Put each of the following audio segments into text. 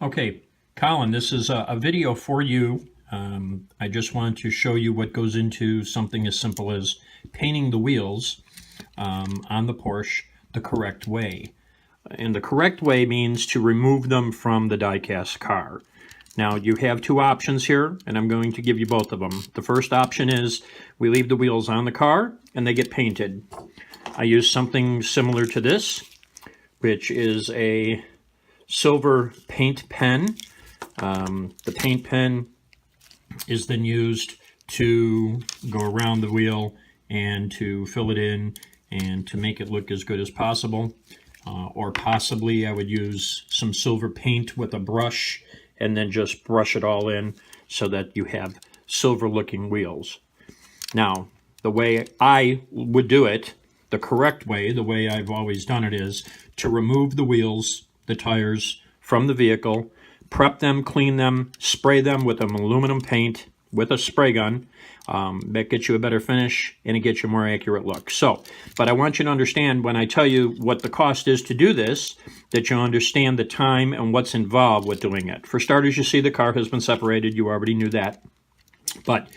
Okay, Colin, this is a video for you. I just want to show you what goes into something as simple as painting the wheels on the Porsche the correct way. And the correct way means to remove them from the die-cast car. Now, you have two options here, and I'm going to give you both of them. The first option is we leave the wheels on the car and they get painted. I use something similar to this, which is a silver paint pen. The paint pen is then used to go around the wheel and to fill it in and to make it look as good as possible. Or possibly I would use some silver paint with a brush and then just brush it all in so that you have silver looking wheels. Now, the way I would do it, the correct way, the way I've always done it, is to remove the wheels, the tires, from the vehicle, prep them, clean them, spray them with an aluminum paint with a spray gun. That gets you a better finish and it gets you a more accurate look. So, but I want you to understand when I tell you what the cost is to do this, that you understand the time and what's involved with doing it. For starters, you see the car has been separated. You already knew that. But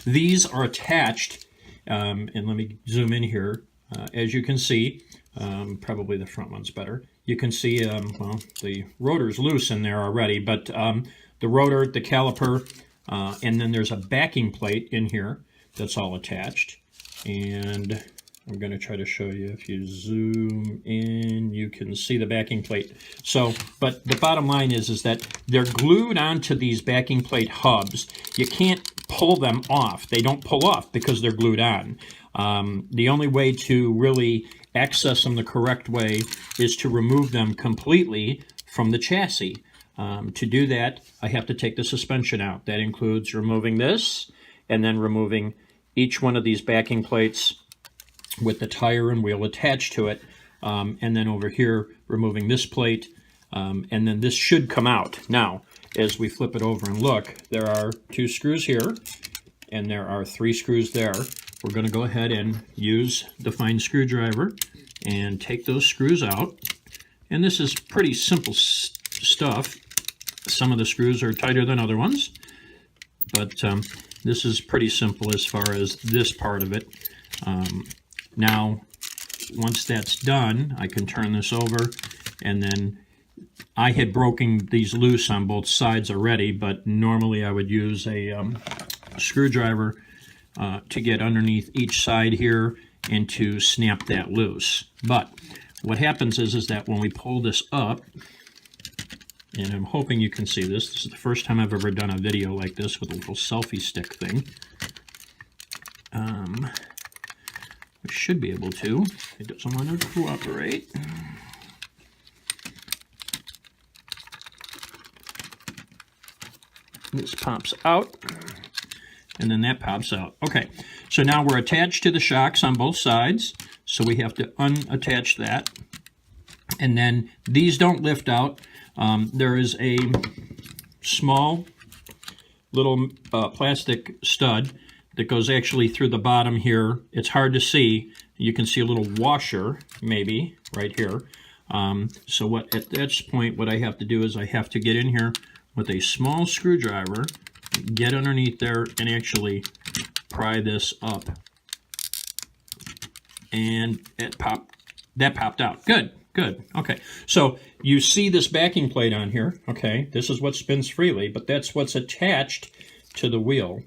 these are attached, and let me zoom in here. As you can see, probably the front one's better. You can see, well, the rotor's loose in there already, but the rotor, the caliper, and then there's a backing plate in here that's all attached. And I'm going to try to show you. If you zoom in, you can see the backing plate. So, but the bottom line is that they're glued onto these backing plate hubs. You can't pull them off. They don't pull off because they're glued on. The only way to really access them the correct way is to remove them completely from the chassis. To do that, I have to take the suspension out. That includes removing this and then removing each one of these backing plates with the tire and wheel attached to it. And then over here, removing this plate. And then this should come out. Now, as we flip it over and look, there are 2 screws here and there are 3 screws there. We're going to go ahead and use the fine screwdriver and take those screws out. And this is pretty simple stuff. Some of the screws are tighter than other ones, but this is pretty simple as far as this part of it. Now, once that's done, I can turn this over, and then I had broken these loose on both sides already, but normally I would use a screwdriver to get underneath each side here and to snap that loose. But what happens is that when we pull this up, and I'm hoping you can see this. This is the first time I've ever done a video like this with a little selfie stick thing. We should be able to. It doesn't want to cooperate. This pops out, and then that pops out. Okay, so now we're attached to the shocks on both sides, so we have to unattach that. And then these don't lift out. There is a small little plastic stud that goes actually through the bottom here. It's hard to see. You can see a little washer, maybe, right here. So at this point, what I have to do is I have to get in here with a small screwdriver, get underneath there, and actually pry this up. And that popped out. Good. Good. Okay. So you see this backing plate on here. Okay. This is what spins freely, but that's what's attached to the wheel.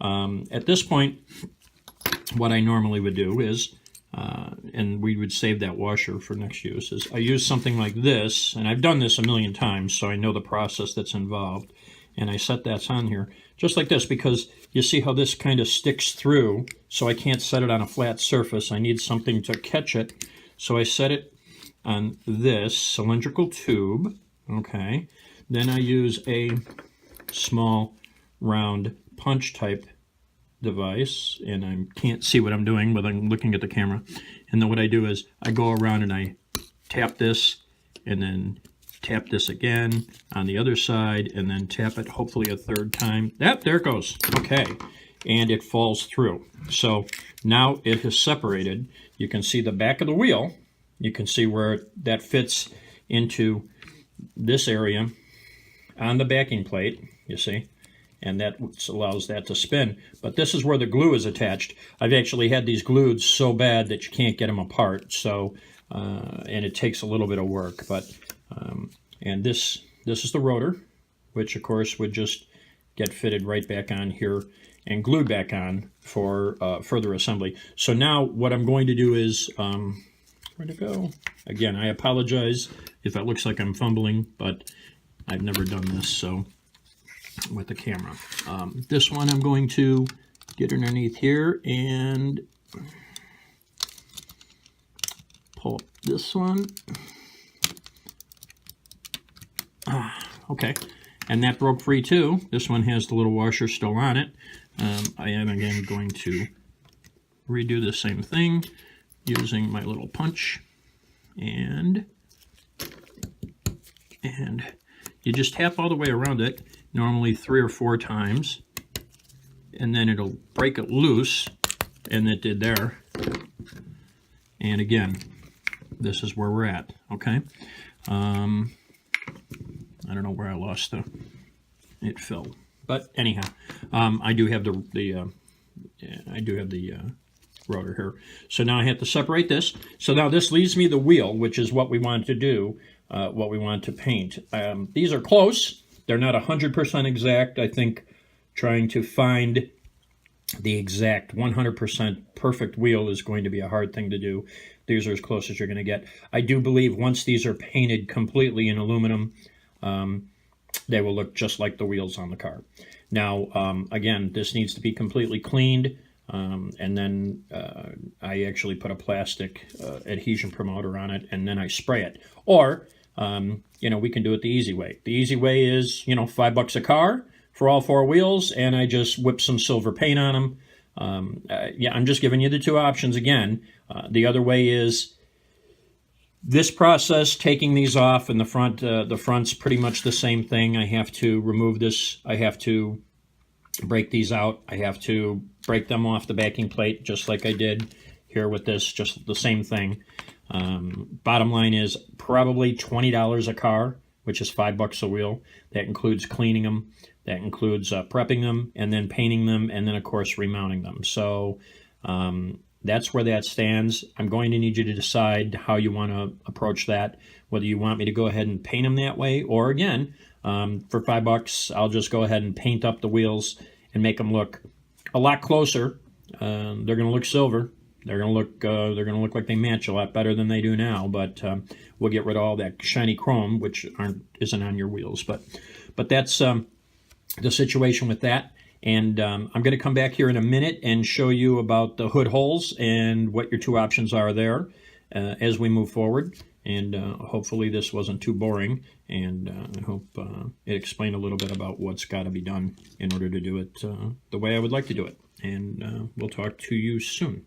At this point, what I normally would do is, and we would save that washer for next use, is I use something like this, and I've done this a million times, so I know the process that's involved. And I set that on here just like this, because you see how this kind of sticks through, so I can't set it on a flat surface. I need something to catch it. So I set it on this cylindrical tube, okay? Then I use a small round punch type device, and I can't see what I'm doing, but I'm looking at the camera. And then what I do is I go around and I tap this, and then tap this again on the other side, and then tap it hopefully a 3rd time. Yep, there it goes. Okay, and it falls through. So now it has separated. You can see the back of the wheel. You can see where that fits into this area on the backing plate, you see, and that allows that to spin. But this is where the glue is attached. I've actually had these glued so bad that you can't get them apart, so and it takes a little bit of work. But and this is the rotor, which of course would just get fitted right back on here and glued back on for further assembly. So now what I'm going to do is, where'd it go? Again, I apologize if it looks like I'm fumbling, but I've never done this so with the camera. This one I'm going to get underneath here and pull up this one. Okay, and that broke free too. This one has the little washer still on it. I am again going to redo the same thing using my little punch, and you just tap all the way around it, normally 3 or 4 times, and then it'll break it loose, and it did there. And again, this is where we're at. Okay, I don't know where I lost it fell, but anyhow, I do have the rotor here. So now I have to separate this. So now this leaves me the wheel, which is what we want to do, what we want to paint. These are close. They're not 100% exact. I think trying to find the exact 100% perfect wheel is going to be a hard thing to do. These are as close as you're going to get. I do believe once these are painted completely in aluminum, they will look just like the wheels on the car. Now, again, this needs to be completely cleaned, and then I actually put a plastic adhesion promoter on it, and then I spray it. Or, you know, we can do it the easy way. The easy way is, you know, $5 a car for all 4 wheels, and I just whip some silver paint on them. Yeah, I'm just giving you the 2 options again. The other way is this process, taking these off, and the front's pretty much the same thing. I have to remove this. I have to break these out. I have to break them off the backing plate, just like I did here with this, just the same thing. Bottom line is probably $20 a car, which is $5 a wheel. That includes cleaning them. That includes prepping them, and then painting them, and then, of course, remounting them. So that's where that stands. I'm going to need you to decide how you want to approach that, whether you want me to go ahead and paint them that way, or again, for $5, I'll just go ahead and paint up the wheels and make them look a lot closer. They're going to look silver. They're going to look like they match a lot better than they do now. But we'll get rid of all that shiny chrome, which isn't on your wheels. But that's the situation with that. And I'm going to come back here in a minute and show you about the hood holes and what your 2 options are there as we move forward. And hopefully this wasn't too boring, and I hope it explained a little bit about what's got to be done in order to do it the way I would like to do it. And we'll talk to you soon.